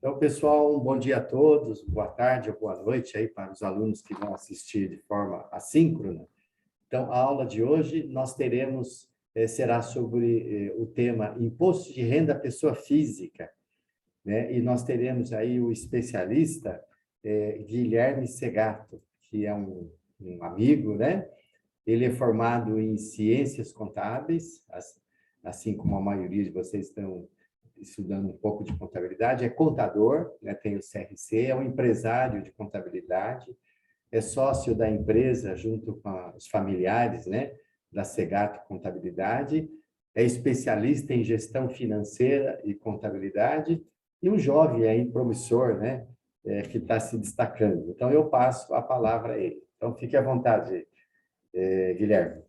Então, pessoal, um bom dia a todos, boa tarde ou boa noite aí para os alunos que vão assistir de forma assíncrona. Então, a aula de hoje nós teremos, será sobre o tema Imposto de Renda à Pessoa Física, né? E nós teremos aí o especialista Guilherme Segato, que é um amigo, né? Ele é formado em Ciências Contábeis, assim como a maioria de vocês estão estudando um pouco de contabilidade, é contador, né, tem o CRC, é um empresário de contabilidade, é sócio da empresa junto com os familiares, né, da Segato Contabilidade, é especialista em gestão financeira e contabilidade, e um jovem aí promissor, né, que está se destacando. Então, eu passo a palavra a ele. Então, fique à vontade, Guilherme.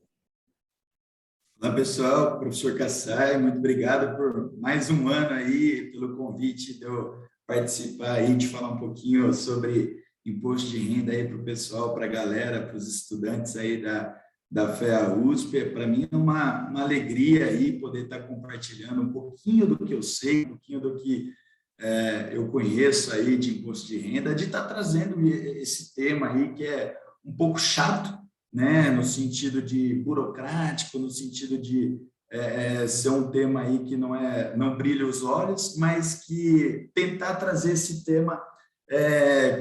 Olá, pessoal, professor Kassai, muito obrigado por mais um ano aí, pelo convite de eu participar aí, de falar um pouquinho sobre imposto de renda aí para o pessoal, para a galera, para os estudantes aí da FEA USP. Para mim é uma alegria aí poder estar compartilhando um pouquinho do que eu sei, um pouquinho do que eu conheço aí de imposto de renda, de estar trazendo esse tema aí que é um pouco chato, né, no sentido de burocrático, no sentido de ser um tema aí que não brilha os olhos, mas que tentar trazer esse tema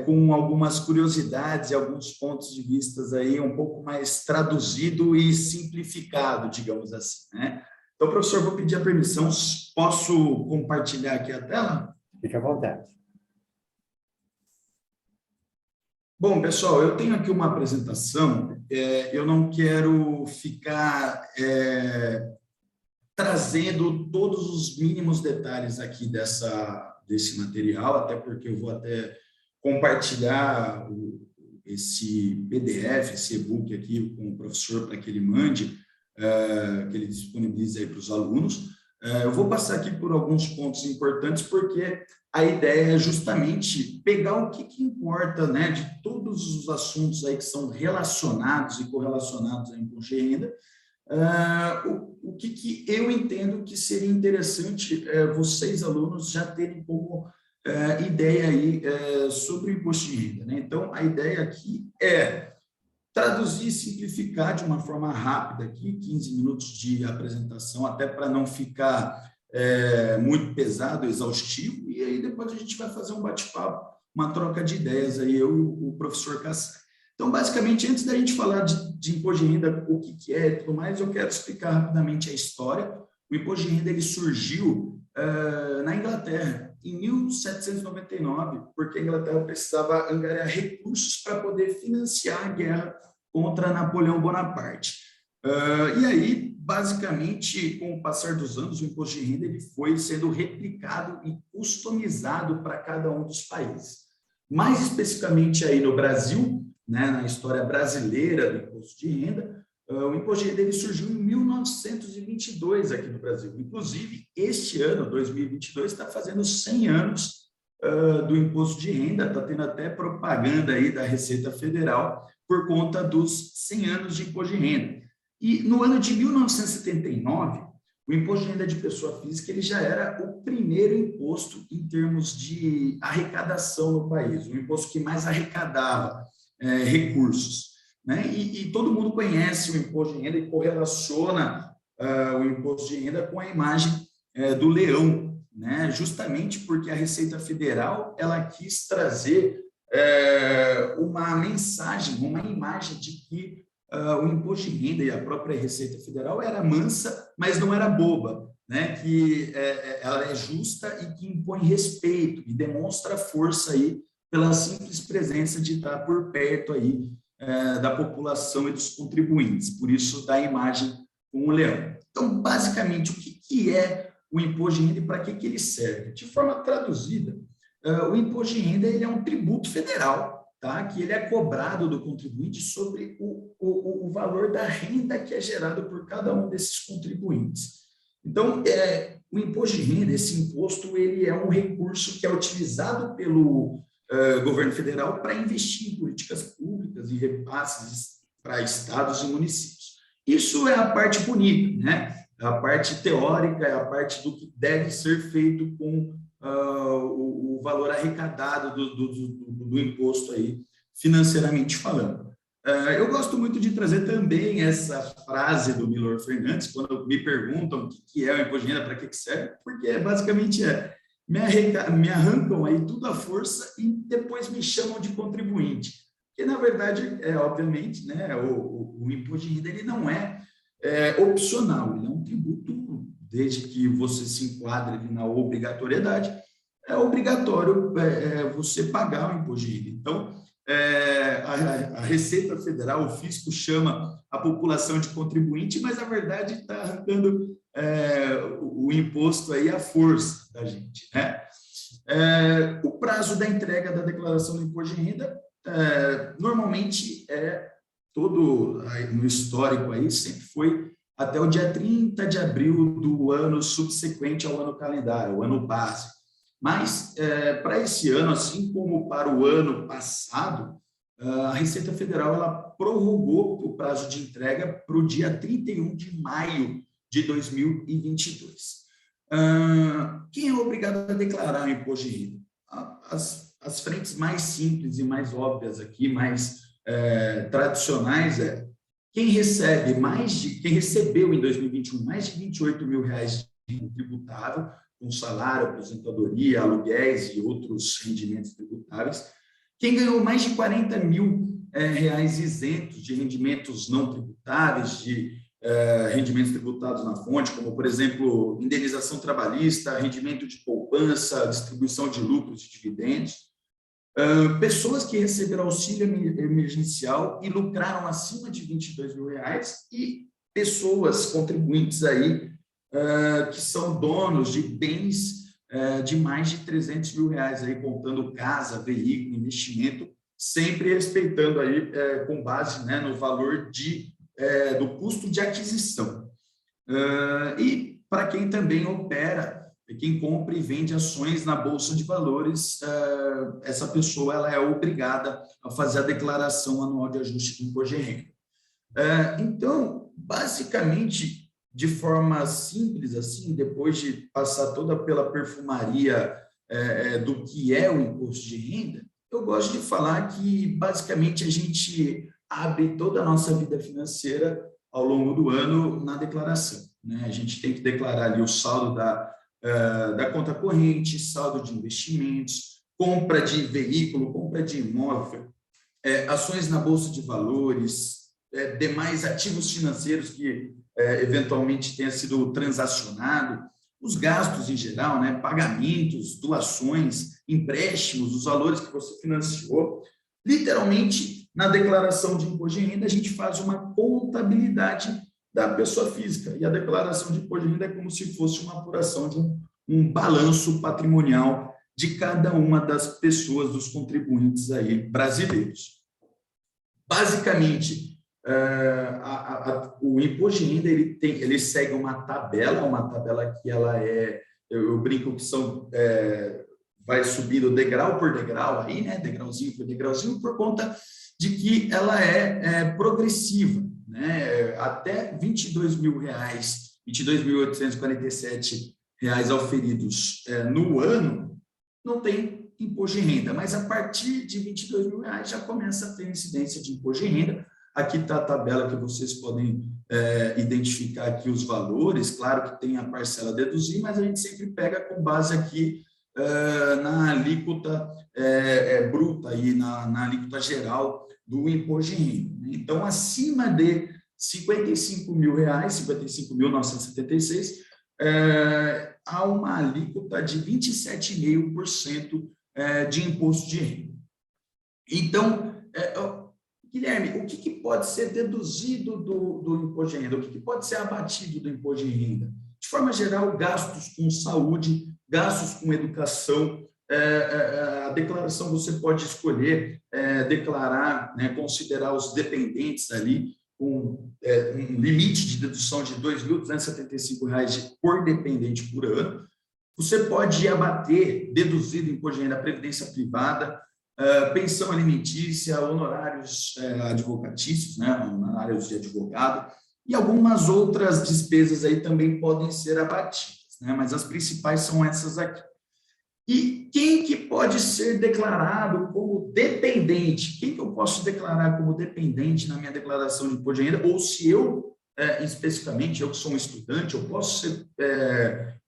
com algumas curiosidades e alguns pontos de vistas aí um pouco mais traduzido e simplificado, digamos assim, né? Então, professor, vou pedir a permissão, posso compartilhar aqui a tela? Fique à vontade. Bom, pessoal, eu tenho aqui uma apresentação, eu não quero ficar trazendo todos os mínimos detalhes aqui desse material, até porque eu vou até compartilhar esse PDF, esse e-book aqui com o professor para que ele mande, que ele disponibilize aí para os alunos. Eu vou passar aqui por alguns pontos importantes, porque a ideia é justamente pegar o que importa, né, de todos os assuntos aí que são relacionados e correlacionados a imposto de renda, o que eu entendo que seria interessante vocês, alunos, já terem como ideia aí sobre o imposto de renda, né? Então, a ideia aqui é traduzir e simplificar de uma forma rápida aqui, 15 minutos de apresentação, até para não ficar muito pesado, exaustivo, e aí depois a gente vai fazer um bate-papo, uma troca de ideias, aí eu e o professor Kassai. Então, basicamente, antes da gente falar de imposto de renda, o que é e tudo mais, eu quero explicar rapidamente a história. O imposto de renda ele surgiu na Inglaterra, em 1799, porque a Inglaterra precisava angariar recursos para poder financiar a guerra contra Napoleão Bonaparte. E aí, basicamente, com o passar dos anos, o imposto de renda ele foi sendo replicado e customizado para cada um dos países. Mais especificamente aí no Brasil, né, na história brasileira do imposto de renda, o imposto de renda ele surgiu em 1922 aqui no Brasil. Inclusive, este ano, 2022, está fazendo 100 anos do imposto de renda, está tendo até propaganda aí da Receita Federal por conta dos 100 anos de imposto de renda. E no ano de 1979, o imposto de renda de pessoa física ele já era o primeiro imposto em termos de arrecadação no país, o imposto que mais arrecadava recursos, né? E todo mundo conhece o imposto de renda e correlaciona o imposto de renda com a imagem do leão, né? Justamente porque a Receita Federal ela quis trazer uma mensagem, uma imagem de que o imposto de renda e a própria Receita Federal era mansa, mas não era boba, né? Que ela é justa e que impõe respeito e demonstra força aí pela simples presença de estar por perto aí da população e dos contribuintes, por isso da imagem com o leão. Então, basicamente, o que é o imposto de renda e para que ele serve? De forma traduzida, o imposto de renda ele é um tributo federal, tá? Que ele é cobrado do contribuinte sobre o valor da renda que é gerado por cada um desses contribuintes. Então, o imposto de renda, esse imposto, ele é um recurso que é utilizado pelo governo federal para investir em políticas públicas e repasses para estados e municípios. Isso é a parte bonita, né? A parte teórica, é a parte do que deve ser feito com o valor arrecadado do imposto aí, financeiramente falando. Eu gosto muito de trazer também essa frase do Milor Fernandes, quando me perguntam o que é o imposto de renda, para que serve, porque basicamente me arrancam aí tudo à força e depois me chamam de contribuinte. Porque, na verdade, obviamente, né, o imposto de renda ele não é opcional, ele é um tributo, desde que você se enquadre ali na obrigatoriedade, é obrigatório você pagar o imposto de renda. Então, a Receita Federal, o fisco, chama a população de contribuinte, mas, na verdade, está arrancando o imposto aí à força da gente, né? O prazo da entrega da declaração do imposto de renda, normalmente, todo no histórico aí, sempre foi até o dia 30 de abril do ano subsequente ao ano calendário, o ano base. Mas, para esse ano, assim como para o ano passado, a Receita Federal ela prorrogou o prazo de entrega para o dia 31 de maio de 2022. Quem é obrigado a declarar o imposto de renda? As frentes mais simples e mais óbvias aqui, mais tradicionais, quem recebeu em 2021 mais de R$28 mil de renda tributável, com salário, aposentadoria, aluguéis e outros rendimentos tributáveis. Quem ganhou mais de R$40 mil isentos de rendimentos não tributáveis, de rendimentos tributados na fonte, como, por exemplo, indenização trabalhista, rendimento de poupança, distribuição de lucros e dividendos. Pessoas que receberam auxílio emergencial e lucraram acima de R$22 mil, e pessoas contribuintes aí que são donos de bens de mais de R$300 mil, aí, contando casa, veículo, investimento, sempre respeitando aí, com base, né, no valor do custo de aquisição. E para quem também opera, quem compra e vende ações na Bolsa de Valores, essa pessoa ela é obrigada a fazer a declaração anual de ajuste de imposto de renda. Então, basicamente, de forma simples, assim, depois de passar toda pela perfumaria do que é o imposto de renda, eu gosto de falar que, basicamente, a gente abre toda a nossa vida financeira ao longo do ano na declaração, né? A gente tem que declarar ali o saldo da conta corrente, saldo de investimentos, compra de veículo, compra de imóvel, ações na Bolsa de Valores, demais ativos financeiros que eventualmente tenha sido transacionado, os gastos em geral, né, pagamentos, doações, empréstimos, os valores que você financiou. Literalmente, na declaração de imposto de renda, a gente faz uma contabilidade da pessoa física, e a declaração de imposto de renda é como se fosse uma apuração de um balanço patrimonial de cada uma das pessoas, dos contribuintes aí brasileiros. Basicamente, o imposto de renda ele segue uma tabela que ela eu brinco que vai subindo degrau por degrau aí, né, degrauzinho por degrauzinho, por conta de que ela é progressiva, né, até R$22 mil, R$22.847 auferidos no ano, não tem imposto de renda, mas a partir de R$22 mil já começa a ter incidência de imposto de renda. Aqui está a tabela que vocês podem identificar aqui os valores, claro que tem a parcela a deduzir, mas a gente sempre pega com base aqui na alíquota bruta, aí, na alíquota geral do imposto de renda. Então, acima de R$55 mil, R$55.976, há uma alíquota de 27,5% de imposto de renda. Então, Guilherme, o que pode ser deduzido do imposto de renda? O que pode ser abatido do imposto de renda? De forma geral, gastos com saúde, gastos com educação. A declaração você pode escolher declarar, né, considerar os dependentes ali com um limite de dedução de R$2.275 por dependente por ano. Você pode abater, deduzir do imposto de renda, previdência privada, pensão alimentícia, honorários advocatícios, né, honorários de advogado, e algumas outras despesas aí também podem ser abatidas, né, mas as principais são essas aqui. E quem que pode ser declarado como dependente? Quem que eu posso declarar como dependente na minha declaração de imposto de renda? Ou se eu, especificamente, eu que sou um estudante, eu posso ser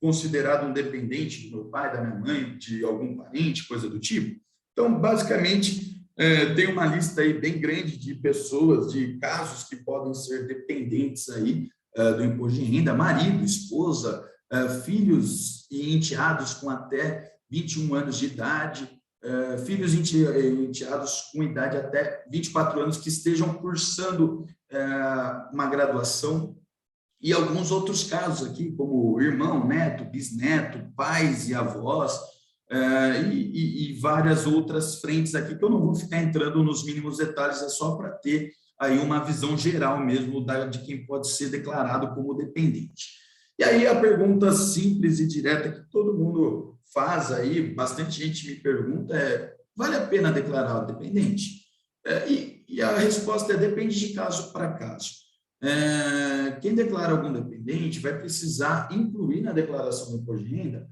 considerado um dependente do meu pai, da minha mãe, de algum parente, coisa do tipo? Então, basicamente, tem uma lista aí bem grande de pessoas, de casos que podem ser dependentes aí do imposto de renda: marido, esposa, filhos e enteados com até 21 anos de idade, filhos enteados com idade até 24 anos que estejam cursando uma graduação, e alguns outros casos aqui, como irmão, neto, bisneto, pais e avós, e várias outras frentes aqui, que eu não vou ficar entrando nos mínimos detalhes, é só para ter aí uma visão geral mesmo de quem pode ser declarado como dependente. E aí a pergunta simples e direta que todo mundo faz aí, bastante gente me pergunta vale a pena declarar o dependente? E a resposta depende de caso para caso. Quem declara algum dependente vai precisar incluir na declaração do imposto de renda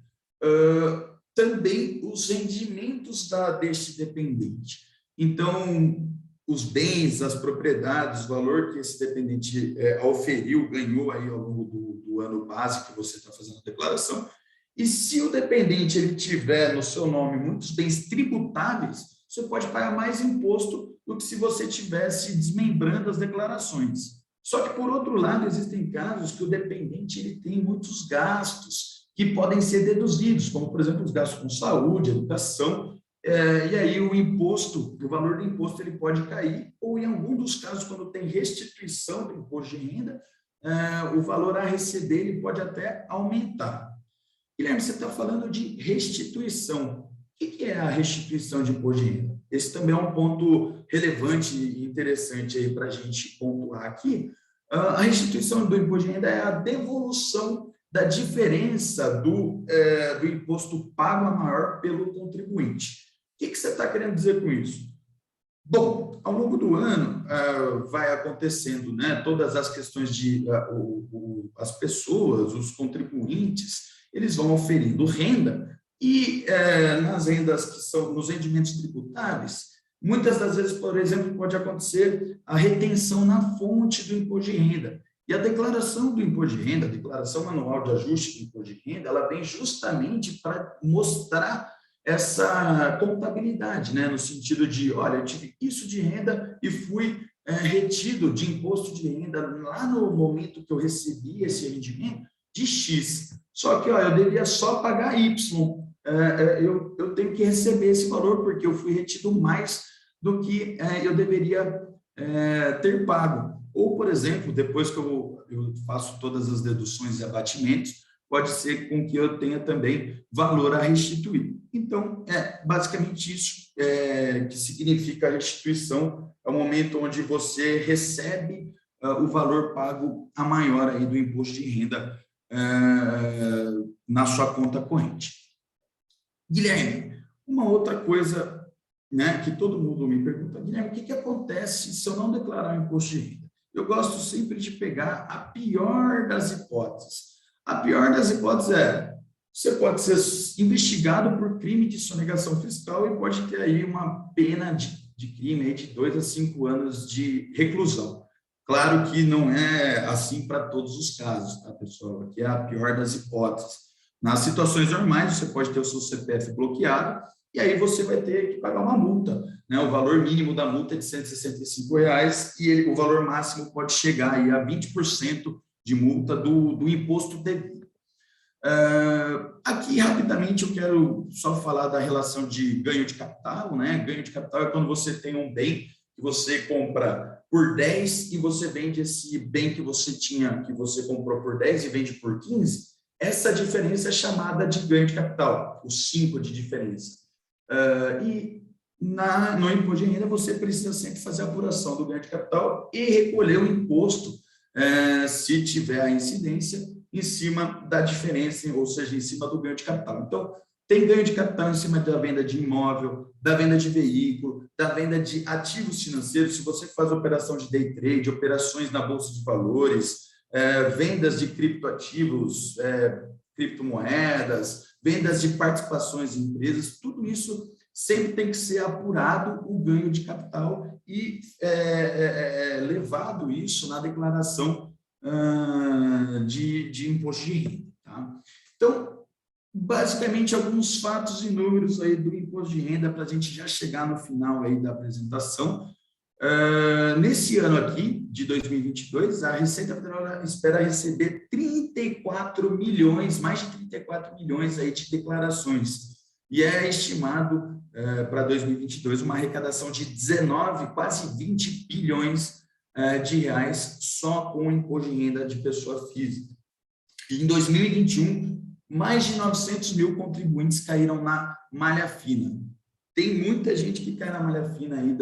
também os rendimentos deste dependente. Então, os bens, as propriedades, o valor que esse dependente auferiu, ganhou aí ao longo do ano base que você está fazendo a declaração. E se o dependente ele tiver no seu nome muitos bens tributáveis, você pode pagar mais imposto do que se você tivesse desmembrando as declarações. Só que, por outro lado, existem casos que o dependente ele tem muitos gastos que podem ser deduzidos, como, por exemplo, os gastos com saúde, educação, e aí o valor do imposto ele pode cair, ou em algum dos casos, quando tem restituição do imposto de renda, o valor a receber ele pode até aumentar. Guilherme, você está falando de restituição. O que é a restituição de imposto de renda? Esse também é um ponto relevante e interessante aí para a gente pontuar aqui. A restituição do imposto de renda é a devolução da diferença do imposto pago a maior pelo contribuinte. O que você está querendo dizer com isso? Bom, ao longo do ano vai acontecendo, né, todas as questões de as pessoas, os contribuintes, eles vão oferindo renda e nas rendas que são nos rendimentos tributáveis, muitas das vezes, por exemplo, pode acontecer a retenção na fonte do imposto de renda. E a declaração do imposto de renda, a declaração anual de ajuste do imposto de renda, ela vem justamente para mostrar essa contabilidade, né? No sentido de, olha, eu tive isso de renda e fui retido de imposto de renda lá no momento que eu recebi esse rendimento de X. Só que, ó, eu devia só pagar Y. Eu tenho que receber esse valor porque eu fui retido mais do que eu deveria ter pago. Ou, por exemplo, depois que eu faço todas as deduções e abatimentos, pode ser com que eu tenha também valor a restituir. Então, basicamente isso que significa a restituição, é o momento onde você recebe o valor pago a maior aí do imposto de renda na sua conta corrente. Guilherme, uma outra coisa, né, que todo mundo me pergunta: Guilherme, o que acontece se eu não declarar o imposto de renda? Eu gosto sempre de pegar a pior das hipóteses. A pior das hipóteses você pode ser investigado por crime de sonegação fiscal e pode ter aí uma pena de crime aí de 2 a 5 anos de reclusão. Claro que não é assim para todos os casos, tá, pessoal? Aqui é a pior das hipóteses. Nas situações normais, você pode ter o seu CPF bloqueado e aí você vai ter que pagar uma multa, né? O valor mínimo da multa é de R$ 165 e o valor máximo pode chegar aí a 20% de multa do imposto devido. Aqui, rapidamente, eu quero só falar da relação de ganho de capital, né? Ganho de capital é quando você tem um bem que você compra por 10 e você vende esse bem que você comprou por 10 e vende por 15. Essa diferença é chamada de ganho de capital, o 5 de diferença. E no imposto de renda você precisa sempre fazer a apuração do ganho de capital e recolher o imposto, se tiver a incidência, em cima da diferença, ou seja, em cima do ganho de capital. Então, tem ganho de capital em cima da venda de imóvel, da venda de veículo, da venda de ativos financeiros. Se você faz operação de day trade, operações na bolsa de valores, vendas de criptoativos, criptomoedas, vendas de participações em empresas, tudo isso sempre tem que ser apurado o ganho de capital e levado isso na declaração de imposto de renda. Tá? Então, basicamente, alguns fatos e números aí do imposto de renda para a gente já chegar no final aí da apresentação. Nesse ano aqui, de 2022, a Receita Federal espera receber 34 milhões, mais de 34 milhões aí de declarações. E é estimado para 2022 uma arrecadação de 19, quase 20 bilhões de reais só com o imposto de renda de pessoa física. E em 2021, mais de 900 mil contribuintes caíram na malha fina. Tem muita gente que cai na malha fina aí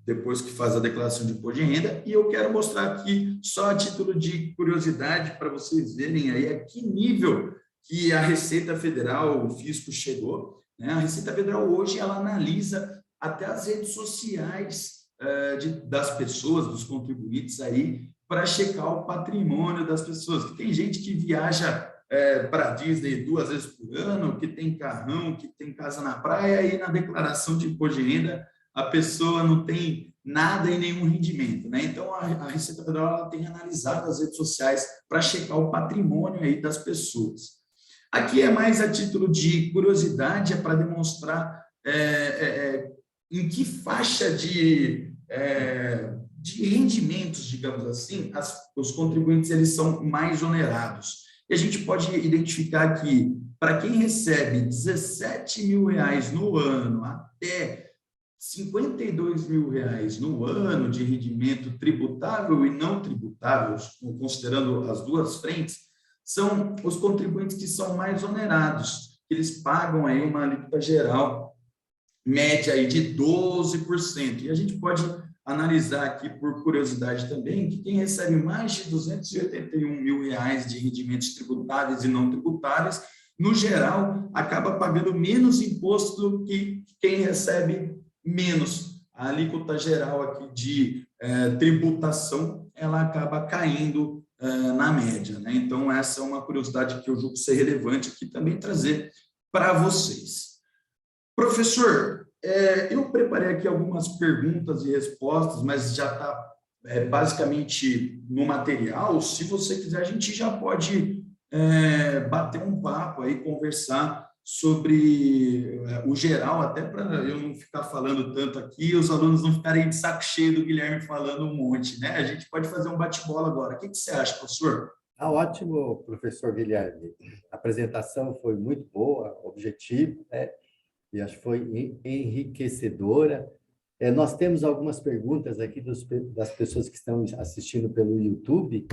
depois que faz a declaração de imposto de renda, e eu quero mostrar aqui, só a título de curiosidade, para vocês verem aí a que nível que a Receita Federal, o fisco, chegou. Né? A Receita Federal hoje ela analisa até as redes sociais das pessoas, dos contribuintes aí, para checar o patrimônio das pessoas. Que tem gente que viaja para a Disney 2 vezes por ano, que tem carrão, que tem casa na praia, e na declaração de imposto de renda a pessoa não tem nada e nenhum rendimento. Né? Então, a Receita Federal ela tem analisado as redes sociais para checar o patrimônio aí das pessoas. Aqui é mais a título de curiosidade, é para demonstrar em que faixa de rendimentos, digamos assim, os contribuintes eles são mais onerados. E a gente pode identificar que, para quem recebe R$17 mil no ano até R$52 mil no ano de rendimento tributável e não tributável, considerando as duas frentes, são os contribuintes que são mais onerados, que eles pagam aí uma alíquota geral média aí de 12%. E a gente pode analisar aqui, por curiosidade também, que quem recebe mais de R$281 mil de rendimentos tributáveis e não tributáveis, no geral, acaba pagando menos imposto do que quem recebe menos. A alíquota geral aqui de tributação, ela acaba caindo na média. Né? Então, essa é uma curiosidade que eu julgo ser relevante aqui também trazer para vocês. Professor, eu preparei aqui algumas perguntas e respostas, mas já está basicamente no material. Se você quiser, a gente já pode bater um papo aí, conversar sobre o geral, até para eu não ficar falando tanto aqui, os alunos não ficarem de saco cheio do Guilherme falando um monte, né? A gente pode fazer um bate-bola agora. O que você acha, professor? Ótimo, professor Guilherme. A apresentação foi muito boa, objetiva, né? E acho que foi enriquecedora. Nós temos algumas perguntas aqui das pessoas que estão assistindo pelo YouTube.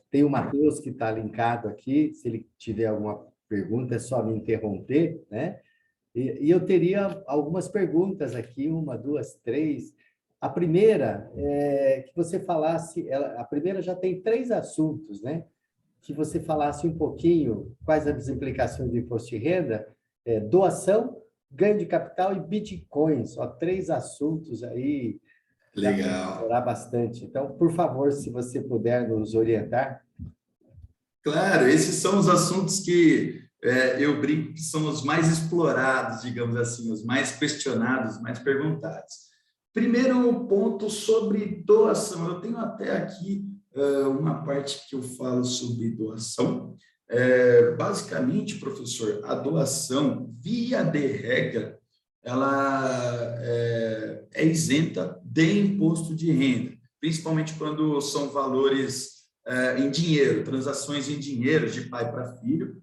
Tem o Matheus que está linkado aqui. Se ele tiver alguma pergunta, é só me interromper, né? E eu teria algumas perguntas aqui, 1, 2, 3. A primeira é que você falasse, a primeira já tem 3 assuntos, né? Que você falasse um pouquinho quais as implicações do imposto de renda, doação, ganho de capital e bitcoins, só 3 assuntos aí. Legal. Explorar bastante. Então, por favor, se você puder nos orientar. Claro, esses são os assuntos que eu brinco que são os mais explorados, digamos assim, os mais questionados, mais perguntados. Primeiro ponto sobre doação. Eu tenho até aqui uma parte que eu falo sobre doação. Basicamente, professor, a doação, via de regra, ela é isenta de imposto de renda, principalmente quando são valores em dinheiro, transações em dinheiro de pai para filho,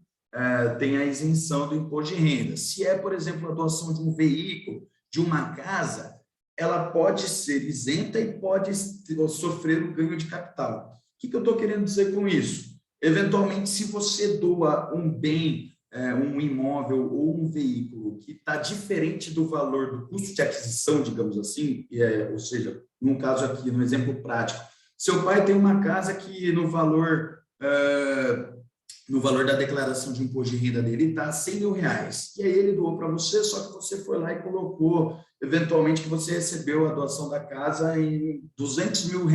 tem a isenção do imposto de renda. Se por exemplo, a doação de um veículo, de uma casa, ela pode ser isenta e pode sofrer o ganho de capital. O que eu estou querendo dizer com isso? Eventualmente, se você doa um bem, um imóvel ou um veículo que está diferente do valor do custo de aquisição, digamos assim, ou seja, num caso aqui, no exemplo prático, seu pai tem uma casa que no valor da declaração de imposto de renda dele está R$100 mil, e aí ele doou para você, só que você foi lá e colocou, eventualmente, que você recebeu a doação da casa em R$200 mil.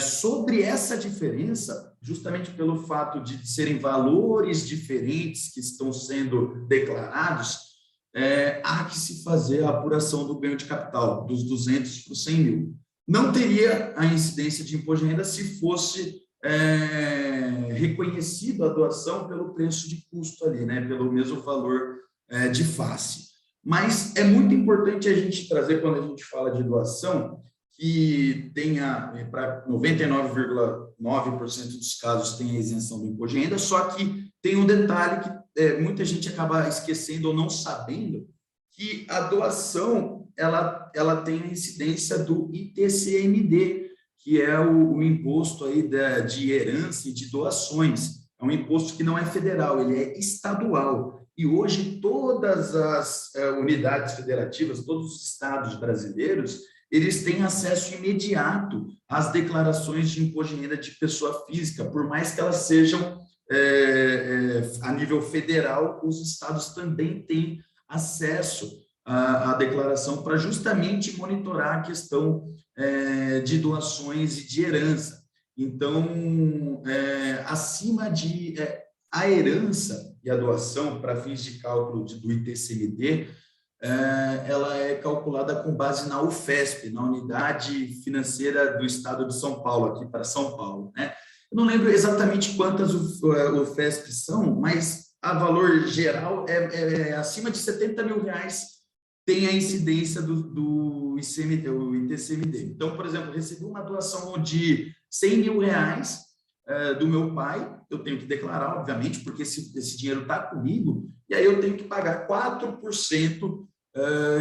Sobre essa diferença, justamente pelo fato de serem valores diferentes que estão sendo declarados, há que se fazer a apuração do ganho de capital, dos 200 para os 100 mil. Não teria a incidência de imposto de renda se fosse reconhecido a doação pelo preço de custo ali, né, pelo mesmo valor de face. Mas é muito importante a gente trazer, quando a gente fala de doação, que tenha, para 99,9% dos casos, tem a isenção do imposto de renda, só que tem um detalhe que muita gente acaba esquecendo ou não sabendo, que a doação ela tem a incidência do ITCMD, que é o imposto aí de herança e de doações. É um imposto que não é federal, ele é estadual. E hoje todas as unidades federativas, todos os estados brasileiros, eles têm acesso imediato às declarações de imposto de renda de pessoa física, por mais que elas sejam a nível federal, os estados também têm acesso à declaração para justamente monitorar a questão de doações e de herança. Então, acima de a herança e a doação para fins de cálculo do ITCMD, ela é calculada com base na UFESP, na Unidade Financeira do Estado de São Paulo, aqui para São Paulo, né? Eu não lembro exatamente quantas UFESP são, mas a valor geral acima de 70 mil reais tem a incidência do ICMD, o ITCMD. Então, por exemplo, recebi uma doação de 100 mil reais do meu pai, eu tenho que declarar, obviamente, porque esse dinheiro está comigo, e aí eu tenho que pagar 4%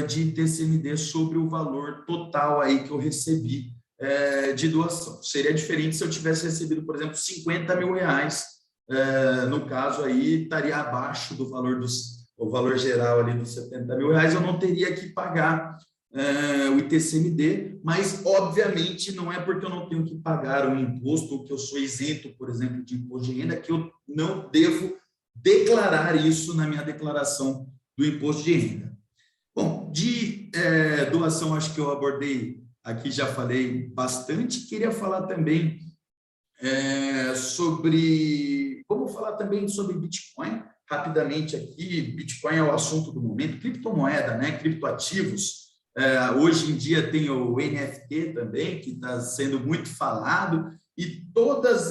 de ITCMD sobre o valor total aí que eu recebi de doação. Seria diferente se eu tivesse recebido, por exemplo, 50 mil reais, no caso aí estaria abaixo do valor o valor geral ali dos 70 mil reais, eu não teria que pagar o ITCMD, mas obviamente não é porque eu não tenho que pagar um imposto ou que eu sou isento, por exemplo, de imposto de renda, que eu não devo declarar isso na minha declaração do imposto de renda. Bom, de doação acho que eu abordei aqui, já falei bastante. Queria falar também vamos falar também sobre Bitcoin, rapidamente aqui. Bitcoin é o assunto do momento, criptomoeda, né? Criptoativos. Hoje em dia tem o NFT também, que está sendo muito falado, e todas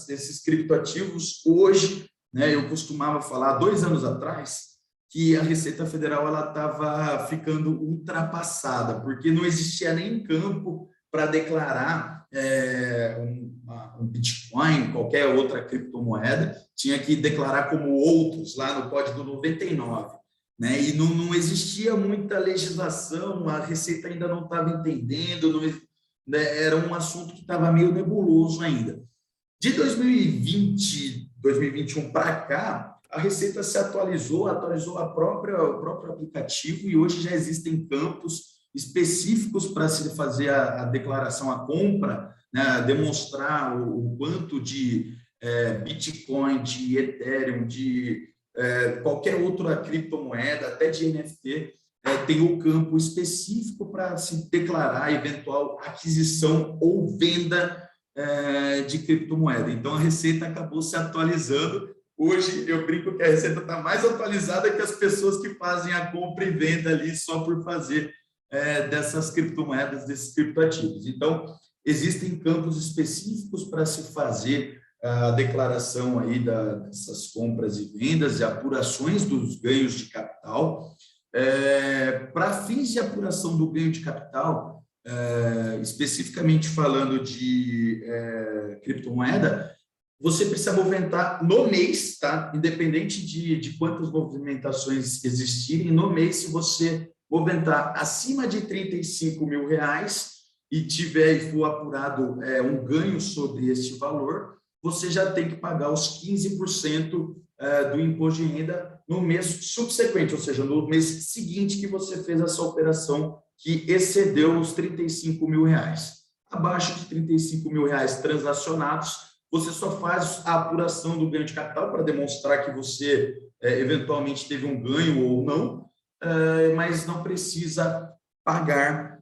esses criptoativos hoje, né, eu costumava falar 2 anos atrás, que a Receita Federal estava ficando ultrapassada, porque não existia nem campo para declarar um Bitcoin, qualquer outra criptomoeda, tinha que declarar como outros, lá no Código 99. Né? E não existia muita legislação, a Receita ainda não estava entendendo, né? Era um assunto que estava meio nebuloso ainda. De 2020, 2021 para cá, a Receita se atualizou o próprio aplicativo, e hoje já existem campos específicos para se fazer a declaração, a compra, né? Demonstrar o quanto de Bitcoin, de Ethereum, de qualquer outra criptomoeda, até de NFT, tem um campo específico para se declarar eventual aquisição ou venda de criptomoeda. Então, a Receita acabou se atualizando. Hoje, eu brinco que a Receita está mais atualizada que as pessoas que fazem a compra e venda ali só por fazer dessas criptomoedas, desses criptoativos. Então, existem campos específicos para se fazer a declaração aí dessas compras e vendas e apurações dos ganhos de capital. Para fins de apuração do ganho de capital, especificamente falando de criptomoeda, você precisa movimentar no mês, tá? Independente de quantas movimentações existirem, no mês, se você movimentar acima de 35 mil reais e for apurado um ganho sobre este valor, você já tem que pagar os 15% do imposto de renda no mês subsequente, ou seja, no mês seguinte que você fez essa operação que excedeu os 35 mil reais. Abaixo de 35 mil reais transacionados, você só faz a apuração do ganho de capital para demonstrar que você eventualmente teve um ganho ou não, mas não precisa pagar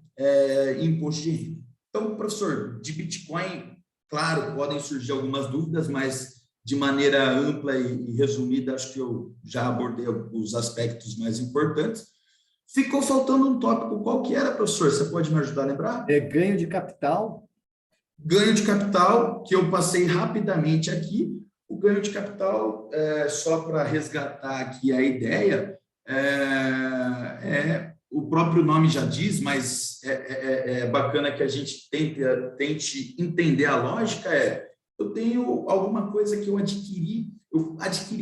imposto de renda. Então, professor, de Bitcoin, Claro, podem surgir algumas dúvidas, mas de maneira ampla e resumida, acho que eu já abordei os aspectos mais importantes. Ficou faltando um tópico, qual que era, professor? Você pode me ajudar a lembrar? Ganho de capital. Ganho de capital, que eu passei rapidamente aqui. O ganho de capital, só para resgatar aqui a ideia, o próprio nome já diz, mas é bacana que a gente tente entender a lógica. Eu tenho alguma coisa que eu adquiri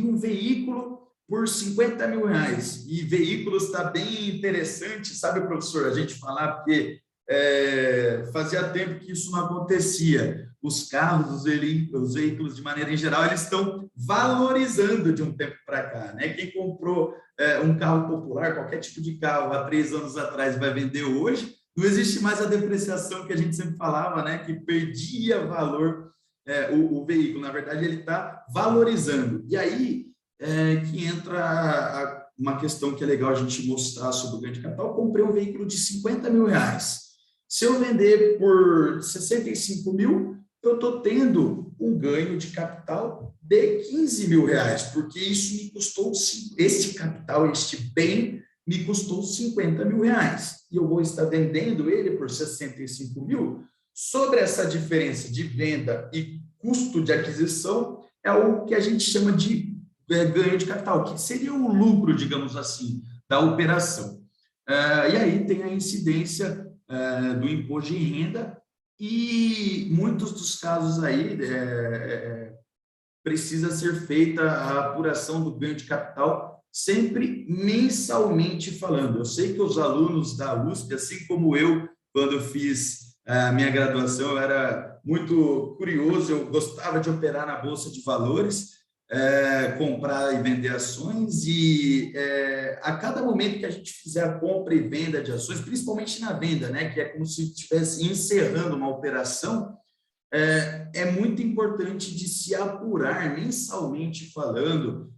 um veículo por R$ 50.000, e veículos está bem interessante, sabe, professor, a gente falar, porque fazia tempo que isso não acontecia. Os carros, os veículos, de maneira em geral, eles estão valorizando de um tempo para cá, né? Quem comprou um carro popular, qualquer tipo de carro, há 3 anos atrás, vai vender hoje. Não existe mais a depreciação que a gente sempre falava, né? Que perdia valor o veículo. Na verdade, ele está valorizando. E aí que entra uma questão que é legal a gente mostrar sobre o ganho de capital. Eu comprei um veículo de R$ 50.000. Se eu vender por 65 mil, eu estou tendo um ganho de capital de R$ 15.000, porque isso me custou, este capital, este bem, me custou R$ 50.000. E eu vou estar vendendo ele por 65 mil. Sobre essa diferença de venda e custo de aquisição, é o que a gente chama de ganho de capital, que seria o lucro, digamos assim, da operação. E aí tem a incidência do imposto de renda, e muitos dos casos aí precisa ser feita a apuração do ganho de capital sempre mensalmente falando. Eu sei que os alunos da USP, assim como eu, quando fiz a minha graduação, eu era muito curioso, eu gostava de operar na Bolsa de Valores, comprar e vender ações, e a cada momento que a gente fizer a compra e venda de ações, principalmente na venda, né, que é como se estivesse encerrando uma operação, é muito importante de se apurar mensalmente falando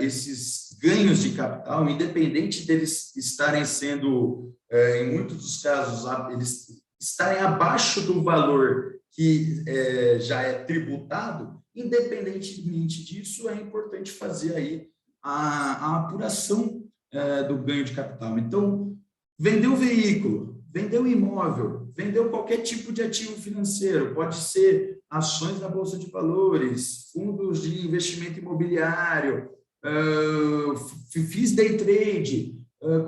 esses ganhos de capital, independente deles estarem sendo, em muitos dos casos, eles estarem abaixo do valor que já é tributado. Independentemente disso, é importante fazer aí a apuração do ganho de capital. Então, vendeu o veículo, vendeu o imóvel, vendeu qualquer tipo de ativo financeiro, pode ser ações na Bolsa de Valores, fundos de investimento imobiliário, fiz day trade,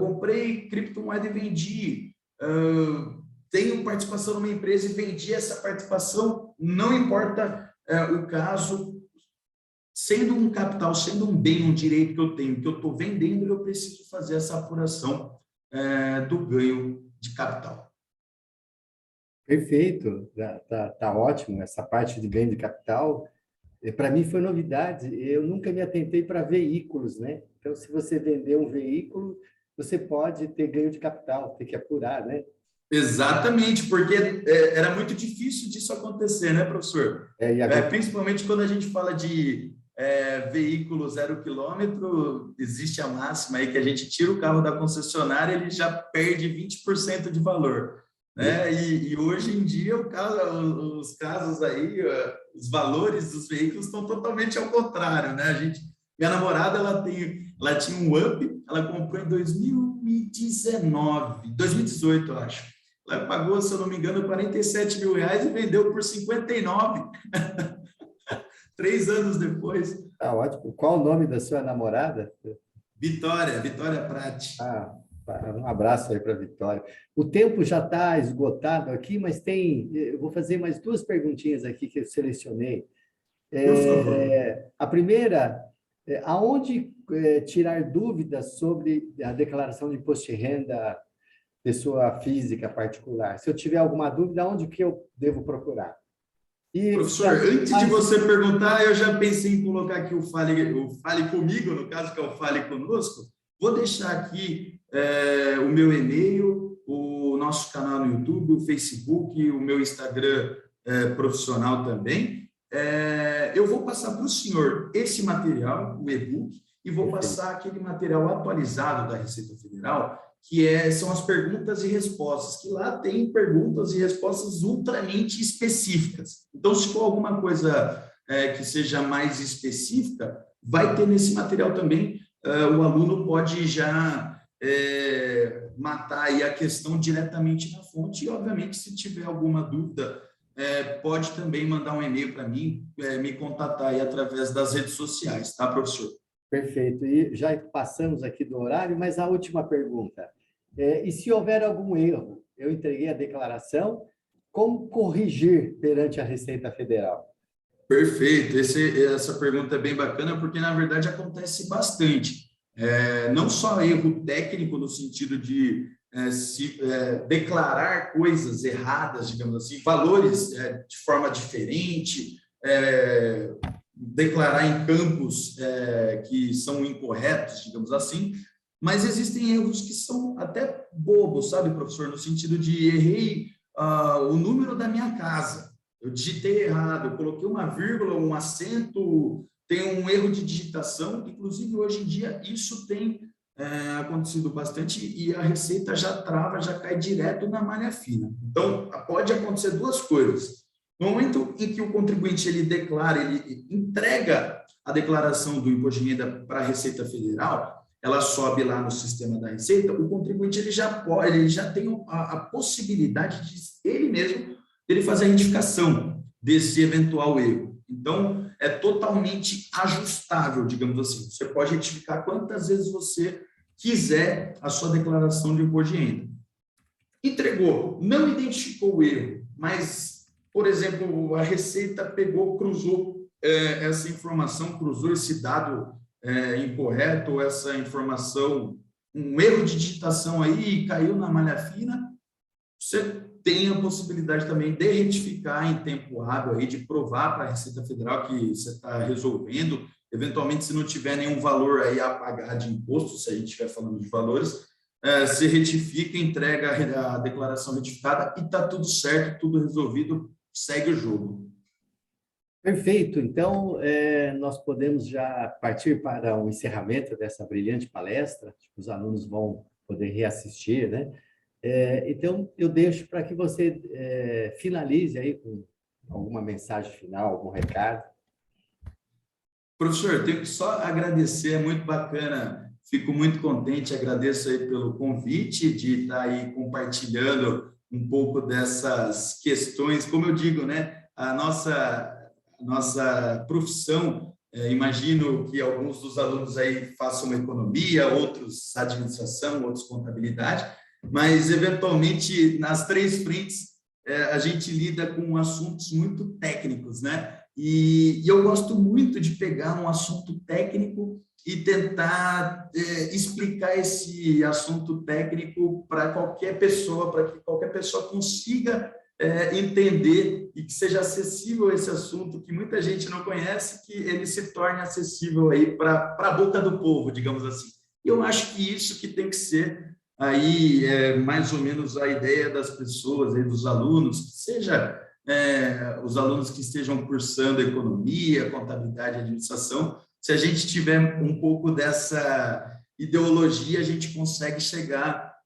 comprei criptomoeda e vendi, tenho participação numa empresa e vendi essa participação, não importa o caso, sendo um capital, sendo um bem, um direito que eu tenho, que eu estou vendendo, eu preciso fazer essa apuração do ganho de capital. Perfeito, tá ótimo. Essa parte de ganho de capital, para mim foi novidade. Eu nunca me atentei para veículos, né? Então, se você vender um veículo, você pode ter ganho de capital, tem que apurar, né? Exatamente, porque era muito difícil disso acontecer, né, professor? Principalmente quando a gente fala de veículo 0 quilômetro, existe a máxima aí que a gente tira o carro da concessionária, ele já perde 20% de valor, né? E hoje em dia os casos aí, os valores dos veículos estão totalmente ao contrário, né? Minha namorada, ela tinha um Up, ela comprou em 2018, eu acho. Ela pagou, se eu não me engano, R$ 47.000 e vendeu por 59. 3 anos depois. Tá ótimo. Qual o nome da sua namorada? Vitória Prati. Um abraço aí para a Vitória. O tempo já está esgotado aqui, mas eu vou fazer mais 2 perguntinhas aqui que eu selecionei. Por favor. A primeira, aonde tirar dúvidas sobre a declaração de imposto de renda pessoa física particular? Se eu tiver alguma dúvida, onde que eu devo procurar? Professor, antes de você perguntar, eu já pensei em colocar aqui o Fale Comigo, no caso, que é o Fale Conosco. Vou deixar aqui o meu e-mail, o nosso canal no YouTube, o Facebook, o meu Instagram profissional também. Eu vou passar para o senhor esse material, o e-book, e vou passar aquele material atualizado da Receita Federal, são as perguntas e respostas, que lá tem perguntas e respostas ultramente específicas. Então, se for alguma coisa que seja mais específica, vai ter nesse material também, o aluno pode já matar aí a questão diretamente na fonte, e, obviamente, se tiver alguma dúvida, pode também mandar um e-mail para mim, me contatar aí através das redes sociais, tá, professor? Perfeito. E já passamos aqui do horário, mas a última pergunta. E se houver algum erro, eu entreguei a declaração, como corrigir perante a Receita Federal? Perfeito. Essa pergunta é bem bacana, porque, na verdade, acontece bastante. Não só erro técnico, no sentido de declarar coisas erradas, digamos assim, valores de forma diferente, declarar em campos que são incorretos, digamos assim, mas existem erros que são até bobos, sabe, professor? No sentido de errei o número da minha casa, eu digitei errado, eu coloquei uma vírgula, um acento, tem um erro de digitação, inclusive hoje em dia isso tem acontecido bastante e a Receita já trava, já cai direto na malha fina. Então, pode acontecer duas coisas. No momento em que o contribuinte ele declara, ele entrega a declaração do imposto de renda para a Receita Federal, ela sobe lá no sistema da Receita, o contribuinte ele já tem a possibilidade de ele mesmo ele fazer a retificação desse eventual erro. Então, é totalmente ajustável, digamos assim. Você pode retificar quantas vezes você quiser a sua declaração de imposto de renda. Entregou, não identificou o erro, mas, por exemplo, a Receita pegou, cruzou essa informação, cruzou esse dado incorreto, ou essa informação, um erro de digitação aí e caiu na malha fina, você tem a possibilidade também de retificar em tempo hábil, aí, de provar para a Receita Federal que você está resolvendo. Eventualmente, se não tiver nenhum valor aí a pagar de imposto, se a gente estiver falando de valores, se retifica, entrega a declaração retificada e está tudo certo, tudo resolvido, segue o jogo. Perfeito. Então, nós podemos já partir para o encerramento dessa brilhante palestra. Os alunos vão poder reassistir, né? Então, eu deixo para que você finalize aí com alguma mensagem final, algum recado. Professor, eu tenho que só agradecer, é muito bacana, fico muito contente, agradeço aí pelo convite de estar aí compartilhando um pouco dessas questões, como eu digo, né? A nossa profissão, imagino que alguns dos alunos aí façam economia, outros administração, outros contabilidade, mas, eventualmente, nas três frentes, a gente lida com assuntos muito técnicos, né? E eu gosto muito de pegar um assunto técnico e tentar explicar esse assunto técnico para qualquer pessoa, para que qualquer pessoa consiga entender e que seja acessível esse assunto que muita gente não conhece, que ele se torne acessível aí para a boca do povo, digamos assim. E eu acho que isso que tem que ser aí mais ou menos a ideia das pessoas, aí, dos alunos, seja os alunos que estejam cursando economia, contabilidade e administração, se a gente tiver um pouco dessa ideologia, a gente consegue chegar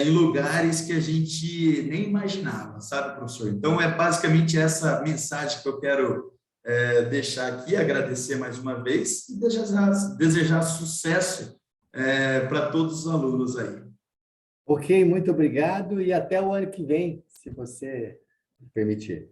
em lugares que a gente nem imaginava, sabe, professor? Então, é basicamente essa mensagem que eu quero deixar aqui, agradecer mais uma vez e desejar sucesso para todos os alunos aí. Ok, muito obrigado e até o ano que vem, se você permitir.